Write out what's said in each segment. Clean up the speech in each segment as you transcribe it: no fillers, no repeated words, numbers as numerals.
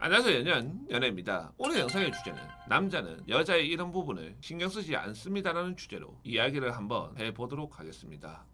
안녕하세요. 연예입니다. 오늘 영상의 주제는 남자는 여자의 이런 부분을 신경 쓰지 않습니다라는 주제로 이야기를 한번 해보도록 하겠습니다.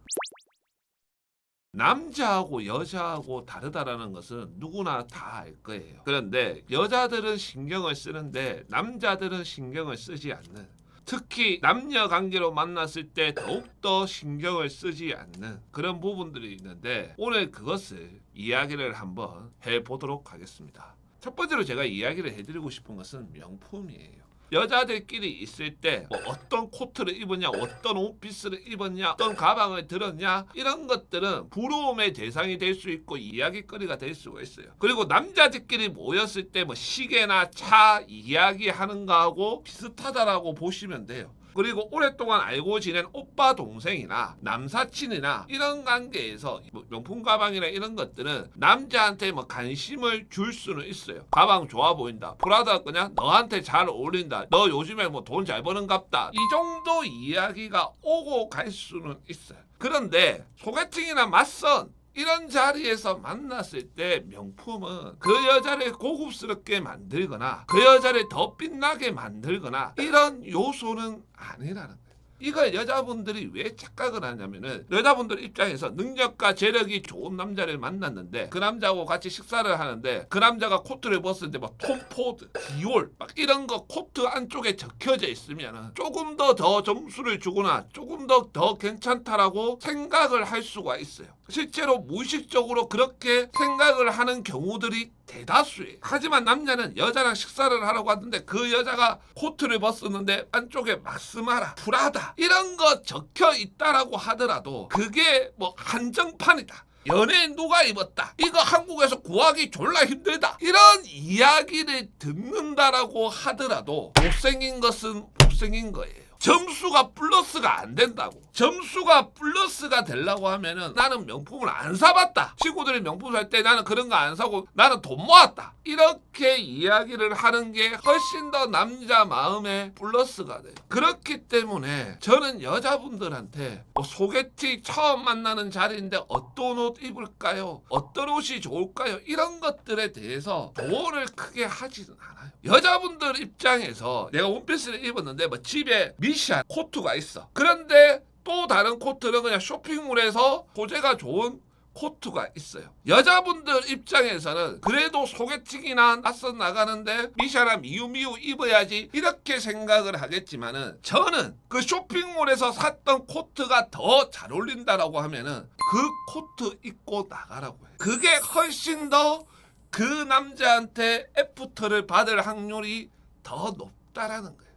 남자하고 여자하고 다르다라는 것은 누구나 다 알 거예요. 그런데 여자들은 신경을 쓰는데 남자들은 신경을 쓰지 않는, 특히 남녀 관계로 만났을 때 더욱더 신경을 쓰지 않는 그런 부분들이 있는데, 오늘 그것을 이야기를 한번 해보도록 하겠습니다. 첫 번째로 제가 이야기를 해드리고 싶은 것은 명품이에요. 여자들끼리 있을 때 어떤 코트를 입었냐, 어떤 옷피스를 입었냐, 어떤 가방을 들었냐, 이런 것들은 부러움의 대상이 될 수 있고 이야기거리가 될 수가 있어요. 그리고 남자들끼리 모였을 때 시계나 차 이야기하는 거하고 비슷하다라고 보시면 돼요. 그리고 오랫동안 알고 지낸 오빠 동생이나 남사친이나 이런 관계에서 명품 가방이나 이런 것들은 남자한테 관심을 줄 수는 있어요. 가방 좋아 보인다, 프라다 그냥 너한테 잘 어울린다, 너 요즘에 돈 잘 버는갑다, 이 정도 이야기가 오고 갈 수는 있어요. 그런데 소개팅이나 맞선 이런 자리에서 만났을 때 명품은 그 여자를 고급스럽게 만들거나 그 여자를 더 빛나게 만들거나 이런 요소는 아니라는 거예요. 이걸 여자분들이 왜 착각을 하냐면은, 여자분들 입장에서 능력과 재력이 좋은 남자를 만났는데 그 남자하고 같이 식사를 하는데 그 남자가 코트를 벗을 때 톰 포드, 디올 이런 거 코트 안쪽에 적혀져 있으면은 조금 더 점수를 주거나 조금 더 괜찮다라고 생각을 할 수가 있어요. 실제로 무의식적으로 그렇게 생각을 하는 경우들이 대다수예요. 하지만 남자는 여자랑 식사를 하라고 하는데 그 여자가 코트를 벗었는데 안쪽에 마스마라, 프라다 이런 거 적혀 있다라고 하더라도 그게 한정판이다, 연예인 누가 입었다, 이거 한국에서 구하기 졸라 힘들다, 이런 이야기를 듣는다라고 하더라도 못생긴 것은 못생긴 거예요. 점수가 플러스가 안 된다고. 점수가 플러스가 되려고 하면은 나는 명품을 안 사봤다, 친구들이 명품 살 때 나는 그런 거 안 사고 나는 돈 모았다, 이렇게 이야기를 하는 게 훨씬 더 남자 마음에 플러스가 돼요. 그렇기 때문에 저는 여자분들한테 소개팅 처음 만나는 자리인데 어떤 옷 입을까요, 어떤 옷이 좋을까요, 이런 것들에 대해서 조언을 크게 하지는 않아요. 여자분들 입장에서 내가 원피스를 입었는데 집에 미샤 코트가 있어. 그런데 또 다른 코트는 그냥 쇼핑몰에서 소재가 좋은 코트가 있어요. 여자분들 입장에서는 그래도 소개팅이나 낯선 나가는데 미샤나 미우미우 입어야지 이렇게 생각을 하겠지만은, 저는 그 쇼핑몰에서 샀던 코트가 더 잘 어울린다라고 하면은 그 코트 입고 나가라고 해요. 그게 훨씬 더 그 남자한테 애프터를 받을 확률이 더 높다라는 거예요.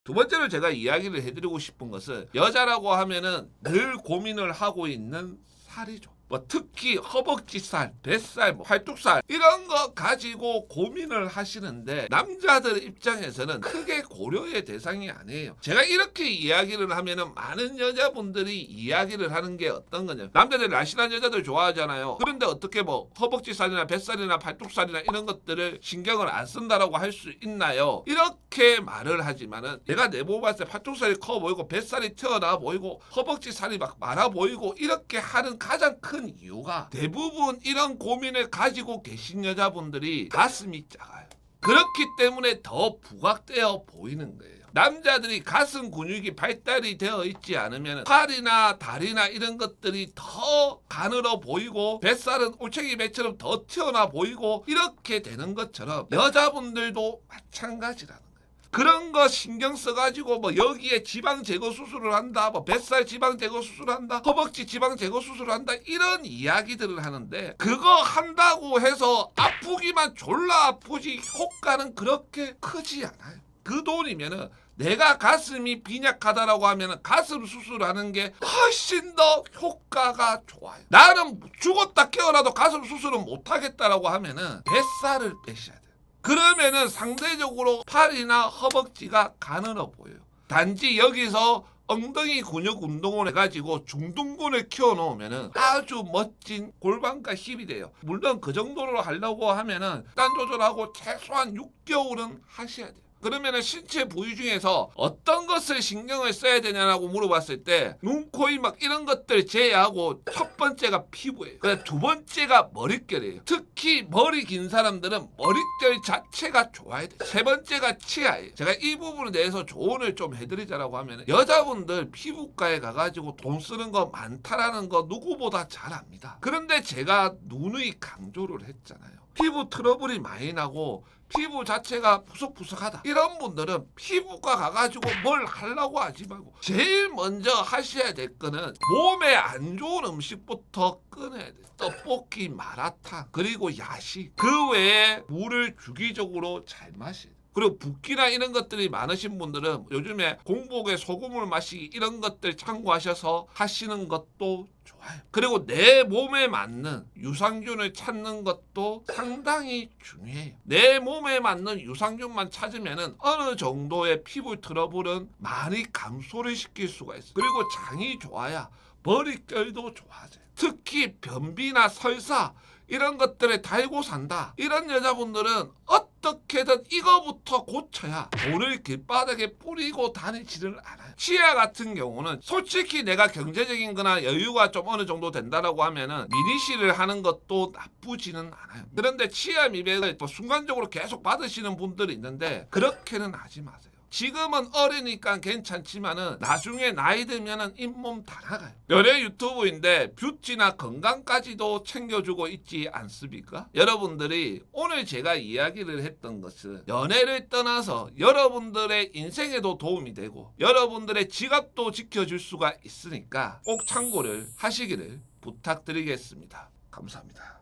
두 번째로 제가 이야기를 해드리고 싶은 것은, 여자라고 하면은 늘 고민을 하고 있는 살이죠. 특히 허벅지살, 뱃살, 팔뚝살 이런 거 가지고 고민을 하시는데 남자들 입장에서는 크게 고려의 대상이 아니에요. 제가 이렇게 이야기를 하면은 많은 여자분들이 이야기를 하는 게 어떤 거냐, 남자들 날씬한 여자들 좋아하잖아요. 그런데 어떻게 허벅지살이나 뱃살이나 팔뚝살이나 이런 것들을 신경을 안 쓴다라고 할 수 있나요? 이렇게 말을 하지만은 내가 내보고 봤을 때 팔뚝살이 커 보이고 뱃살이 튀어나와 보이고 허벅지살이 많아 보이고 이렇게 하는 가장 큰 이유가, 대부분 이런 고민을 가지고 계신 여자분들이 가슴이 작아요. 그렇기 때문에 더 부각되어 보이는 거예요. 남자들이 가슴 근육이 발달이 되어 있지 않으면 팔이나 다리나 이런 것들이 더 가늘어 보이고 뱃살은 올챙이 배처럼 더 튀어나와 보이고 이렇게 되는 것처럼 여자분들도 마찬가지라는 거예요. 그런 거 신경 써가지고 여기에 지방 제거 수술을 한다, 뱃살 지방 제거 수술을 한다, 허벅지 지방 제거 수술을 한다, 이런 이야기들을 하는데 그거 한다고 해서 아프기만 졸라 아프지 효과는 그렇게 크지 않아요. 그 돈이면은 내가 가슴이 빈약하다라고 하면은 가슴 수술하는 게 훨씬 더 효과가 좋아요. 나는 죽었다 깨어나도 가슴 수술은 못하겠다라고 하면은 뱃살을 빼셔야 돼요. 그러면은 상대적으로 팔이나 허벅지가 가늘어 보여요. 단지 여기서 엉덩이 근육 운동을 해가지고 중둔근을 키워놓으면은 아주 멋진 골반과 힙이 돼요. 물론 그 정도로 하려고 하면은 딴 조절하고 최소한 6개월은 하셔야 돼요. 그러면은 신체 부위 중에서 어떤 것을 신경을 써야 되냐라고 물어봤을 때 눈, 코, 입 막 이런 것들 제외하고 첫 번째가 피부예요. 그다음 두 번째가 머릿결이에요. 특히 머리 긴 사람들은 머릿결 자체가 좋아야 돼요. 세 번째가 치아예요. 제가 이 부분에 대해서 조언을 좀 해드리자라고 하면 여자분들 피부과에 가가지고 돈 쓰는 거 많다라는 거 누구보다 잘 압니다. 그런데 제가 누누이 강조를 했잖아요. 피부 트러블이 많이 나고 피부 자체가 푸석푸석하다 이런 분들은 피부과 가가지고 뭘 하려고 하지 말고 제일 먼저 하셔야 될 거는 몸에 안 좋은 음식부터 끊어야 돼요. 떡볶이, 마라탕, 그리고 야식, 그 외에 물을 주기적으로 잘 마셔야 돼요. 그리고 붓기나 이런 것들이 많으신 분들은 요즘에 공복에 소금을 마시기 이런 것들 참고하셔서 하시는 것도 좋아요. 그리고 내 몸에 맞는 유산균을 찾는 것도 상당히 중요해요. 내 몸에 맞는 유산균만 찾으면은 어느 정도의 피부 트러블은 많이 감소를 시킬 수가 있어요. 그리고 장이 좋아야 머릿결도 좋아져요. 특히 변비나 설사 이런 것들에 달고 산다. 이런 여자분들은 어떻게든 이거부터 고쳐야 돈을 길바닥에 뿌리고 다니지를 않아요. 치아 같은 경우는 솔직히 내가 경제적인 거나 여유가 좀 어느 정도 된다라고 하면은 미니시를 하는 것도 나쁘지는 않아요. 그런데 치아 미백을 또 순간적으로 계속 받으시는 분들이 있는데 그렇게는 하지 마세요. 지금은 어리니까 괜찮지만은 나중에 나이 들면은 잇몸 다 나가요. 연예 유튜브인데 뷰티나 건강까지도 챙겨주고 있지 않습니까? 여러분들이 오늘 제가 이야기를 했던 것은 연애를 떠나서 여러분들의 인생에도 도움이 되고 여러분들의 지갑도 지켜줄 수가 있으니까 꼭 참고를 하시기를 부탁드리겠습니다. 감사합니다.